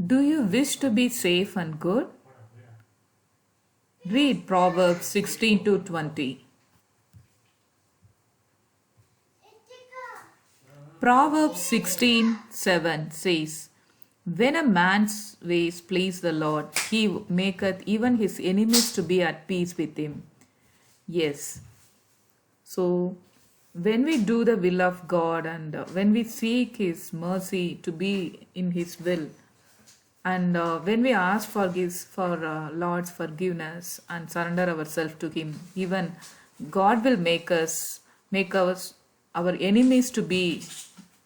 Do you wish to be safe and good? Read Proverbs 16 to 20. Proverbs 16:7 says, when a man's ways please the Lord, he maketh even his enemies to be at peace with him. Yes. So, when we do the will of God and when we seek his mercy to be in his will, and when we ask for Lord's forgiveness and surrender ourselves to him, even God will make our enemies to be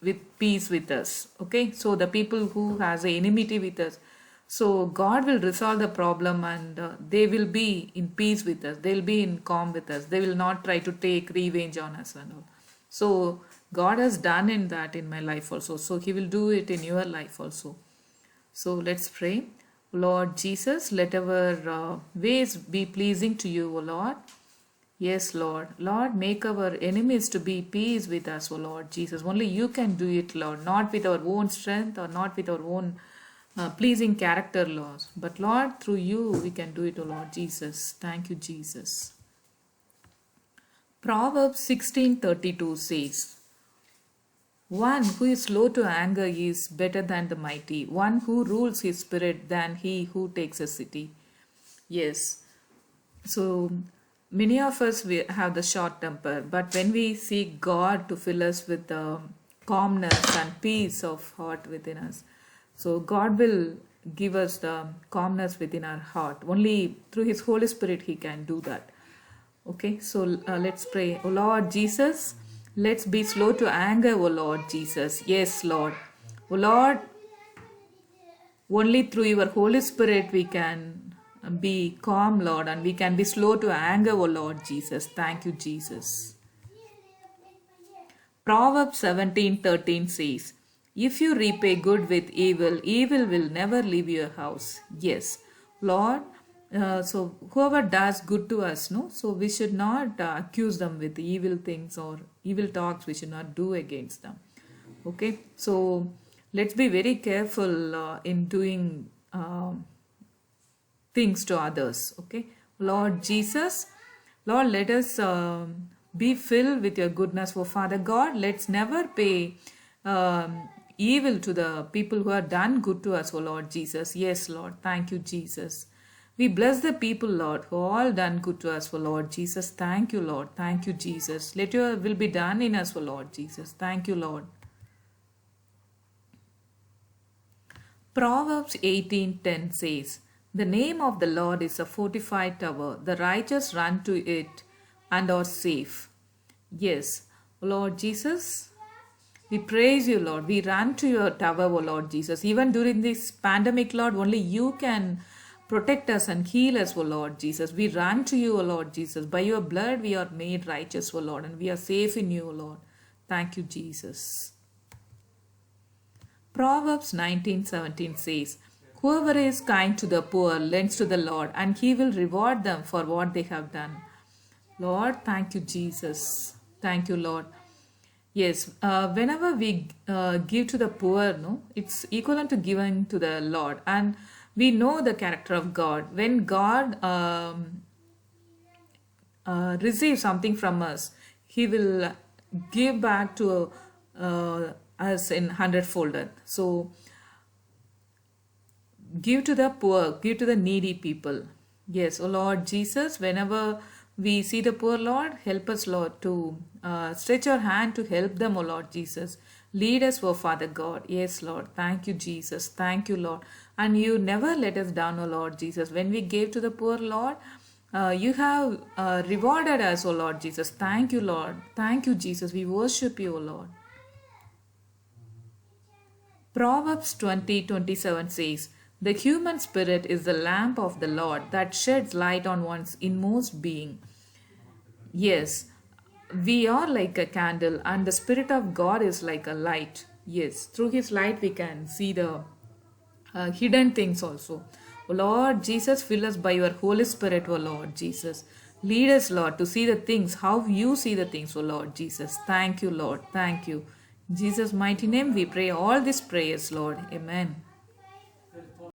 with peace with us. Okay, so the people who has a enmity with us, so God will resolve the problem, and they will be in peace with us. They will be in calm with us. They will not try to take revenge on us and all. So God has done in that in my life also. So he will do it in your life also. So let's pray. Lord Jesus, let our ways be pleasing to you, O Lord. Yes, Lord. Lord, make our enemies to be peace with us, O Lord Jesus. Only you can do it, Lord. Not with our own strength or not with our own pleasing character, Lord. But Lord, through you we can do it, O Lord Jesus. Thank you, Jesus. Proverbs 16:32 says, one who is slow to anger is better than the mighty. One who rules his spirit than he who takes a city. Yes. So many of us we have the short temper, but when we seek God to fill us with the calmness and peace of heart within us, so God will give us the calmness within our heart. Only through his Holy Spirit he can do that. Okay, so let's pray. O Lord Jesus, let's be slow to anger, O Lord Jesus. Yes, Lord. O Lord, only through your Holy Spirit we can be calm, Lord, and we can be slow to anger, O Lord Jesus. Thank you, Jesus. Proverbs 17:13 says, if you repay good with evil, evil will never leave your house. Yes, Lord. So whoever does good to us, no, so we should not accuse them with evil things or evil talks. We should not do against them. Okay, so let's be very careful in doing things to others. Okay, Lord Jesus, Lord, let us be filled with your goodness. For Father God, let's never pay evil to the people who have done good to us, oh Lord Jesus. Yes, Lord, thank you, Jesus. We bless the people, Lord, who all done good to us, for Lord Jesus. Thank you, Lord. Thank you, Jesus. Let your will be done in us, for Lord Jesus. Thank you, Lord. Proverbs 18:10 says, the name of the Lord is a fortified tower. The righteous run to it and are safe. Yes, Lord Jesus, we praise you, Lord. We run to your tower, O Lord Jesus. Even during this pandemic, Lord, only you can protect us and heal us, O Lord Jesus. We run to you, O Lord Jesus. By your blood we are made righteous, O Lord, and we are safe in you, O Lord. Thank you, Jesus. Proverbs 19:17 says, whoever is kind to the poor lends to the Lord, and he will reward them for what they have done. Lord, thank you, Jesus. Thank you, Lord. Yes, whenever we give to the poor, no, it's equivalent to giving to the Lord. And we know the character of God. When God receives something from us, he will give back to us in 100-folded. So give to the poor, give to the needy people. Yes, O Lord Jesus, whenever we see the poor, Lord, help us, Lord, to stretch our hand to help them, O Lord Jesus. Lead us, O Father God. Yes, Lord. Thank you, Jesus. Thank you, Lord. And you never let us down, O Lord Jesus. When we gave to the poor, Lord, you have rewarded us, O Lord Jesus. Thank you, Lord. Thank you, Jesus. We worship you, O Lord. Proverbs 20:27 says, the human spirit is the lamp of the Lord that sheds light on one's inmost being. Yes, we are like a candle, and the Spirit of God is like a light. Yes, through his light we can see the hidden things also. O Lord Jesus, fill us by your Holy Spirit, O Lord Jesus. Lead us, Lord, to see the things, how you see the things, O Lord Jesus. Thank you, Lord. Thank you. In Jesus' mighty name we pray all these prayers, Lord. Amen.